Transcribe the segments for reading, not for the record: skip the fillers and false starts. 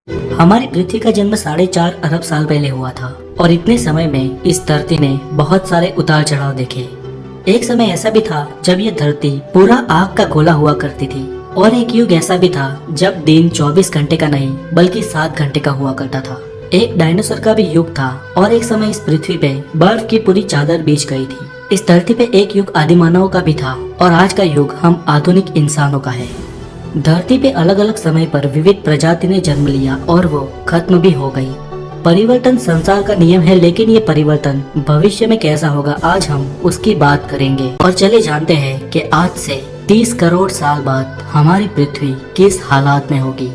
हमारी पृथ्वी का जन्म 4.5 अरब साल पहले हुआ था और इतने समय में इस धरती ने बहुत सारे उतार चढ़ाव देखे। एक समय ऐसा भी था जब ये धरती पूरा आग का गोला हुआ करती थी और एक युग ऐसा भी था जब दिन 24 घंटे का नहीं बल्कि 7 घंटे का हुआ करता था। एक डायनासोर का भी युग था और एक समय इस पृथ्वी पे बर्फ की पूरी चादर बिछ गई थी। इस धरती पे एक युग आदिमानव का भी था और आज का युग हम आधुनिक इंसानों का है। धरती पे अलग अलग समय पर विविध प्रजाति ने जन्म लिया और वो खत्म भी हो गई। परिवर्तन संसार का नियम है, लेकिन ये परिवर्तन भविष्य में कैसा होगा आज हम उसकी बात करेंगे। और चले जानते हैं कि आज से 30 करोड़ साल बाद हमारी पृथ्वी किस हालात में होगी।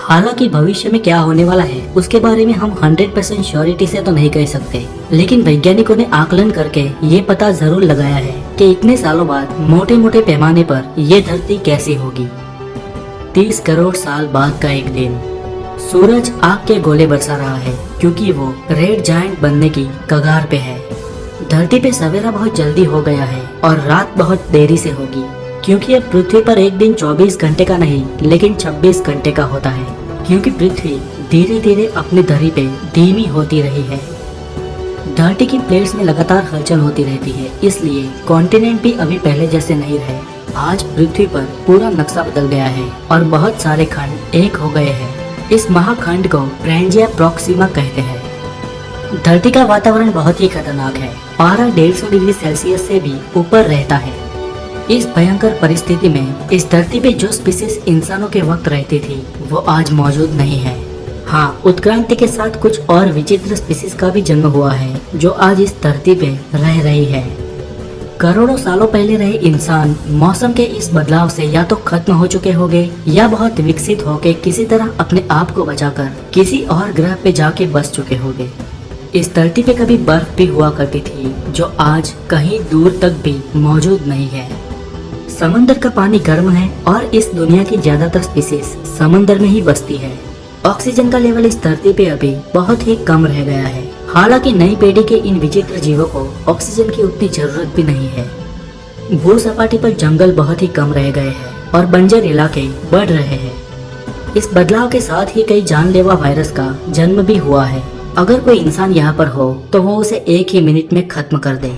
हालांकि भविष्य में क्या होने वाला है उसके बारे में हम 100% श्योरिटी से तो नहीं कह सकते, लेकिन वैज्ञानिकों ने आकलन करके ये पता जरूर लगाया है कि इतने सालों बाद मोटे मोटे पैमाने पर ये धरती कैसी होगी। 30 करोड़ साल बाद का एक दिन सूरज आग के गोले बरसा रहा है क्योंकि वो रेड जायंट बनने की कगार पे है। धरती पे सवेरा बहुत जल्दी हो गया है और रात बहुत देरी से होगी क्योंकि अब पृथ्वी पर एक दिन 24 घंटे का नहीं लेकिन 26 घंटे का होता है, क्योंकि पृथ्वी धीरे धीरे अपनी धरी पे धीमी होती रही है। धरती की प्लेट्स में लगातार हलचल होती रहती है, इसलिए कॉन्टिनेंट भी अभी पहले जैसे नहीं रहे। आज पृथ्वी पर पूरा नक्शा बदल गया है और बहुत सारे खंड एक हो गए हैं। इस महाखंड को ब्रैंजिया प्रॉक्सिमा कहते हैं। धरती का वातावरण बहुत ही खतरनाक है। पारा 150 डिग्री सेल्सियस से भी ऊपर रहता है। इस भयंकर परिस्थिति में इस धरती पे जो स्पीसीज इंसानों के वक्त रहती थी वो आज मौजूद नहीं है। हाँ, उत्क्रांति के साथ कुछ और विचित्र स्पीसीज का भी जन्म हुआ है जो आज इस धरती पे रह रही है। करोड़ों सालों पहले रहे इंसान मौसम के इस बदलाव से या तो खत्म हो चुके होंगे या बहुत विकसित होकर किसी तरह अपने आप को बचाकर किसी और ग्रह पे जाके बस चुके होंगे। इस धरती पे कभी बर्फ भी हुआ करती थी जो आज कहीं दूर तक भी मौजूद नहीं है। समंदर का पानी गर्म है और इस दुनिया की ज्यादातर स्पीसीज समंदर में ही बसती है। ऑक्सीजन का लेवल इस धरती पे अभी बहुत ही कम रह गया है। हालांकि नई पीढ़ी के इन विचित्र जीवों को ऑक्सीजन की उतनी जरूरत भी नहीं है। भू सपाटी पर जंगल बहुत ही कम रह गए हैं और बंजर इलाके बढ़ रहे हैं। इस बदलाव के साथ ही कई जानलेवा वायरस का जन्म भी हुआ है। अगर कोई इंसान यहाँ पर हो तो वो उसे एक ही मिनट में खत्म कर दे।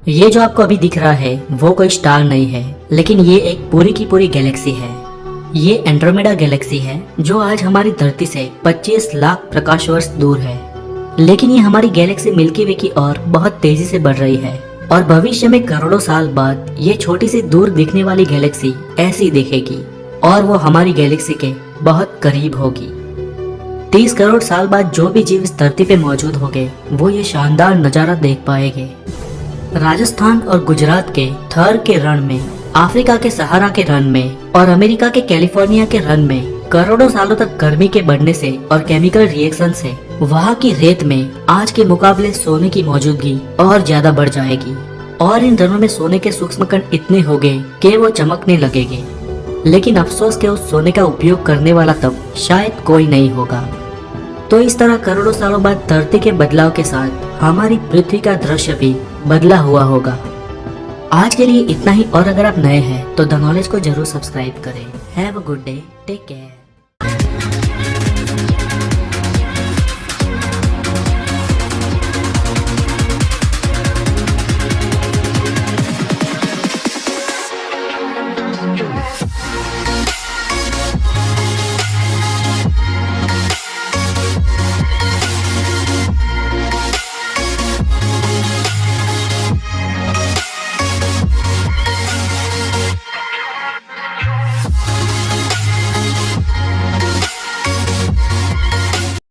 ये जो आपको अभी दिख रहा है वो कोई स्टार नहीं है, लेकिन ये एक पूरी की पूरी गैलेक्सी है। ये एंड्रोमेडा गैलेक्सी है जो आज हमारी धरती से 25 लाख प्रकाश वर्ष दूर है, लेकिन ये हमारी गैलेक्सी मिल्की वे की ओर बहुत तेजी से बढ़ रही है और भविष्य में करोड़ों साल बाद ये छोटी सी दूर दिखने वाली गैलेक्सी ऐसी दिखेगी और वो हमारी गैलेक्सी के बहुत करीब होगी। 30 करोड़ साल बाद जो भी जीव इस धरती पे मौजूद होंगे वो ये शानदार नजारा देख पाएंगे। राजस्थान और गुजरात के थर के रण में, अफ्रीका के सहारा के रण में और अमेरिका के कैलिफोर्निया के रण में करोड़ों सालों तक गर्मी के बढ़ने से और केमिकल रिएक्शन से वहाँ की रेत में आज के मुकाबले सोने की मौजूदगी और ज्यादा बढ़ जाएगी और इन रणों में सोने के सूक्ष्म कण इतने होंगे कि वो चमकने लगेंगे। लेकिन अफसोस के उस सोने का उपयोग करने वाला तब शायद कोई नहीं होगा। तो इस तरह करोड़ों सालों बाद धरती के बदलाव के साथ हमारी पृथ्वी का दृश्य भी बदला हुआ होगा। आज के लिए इतना ही, और अगर आप नए हैं तो द नॉलेज को जरूर सब्सक्राइब करें। Have a good day, take care.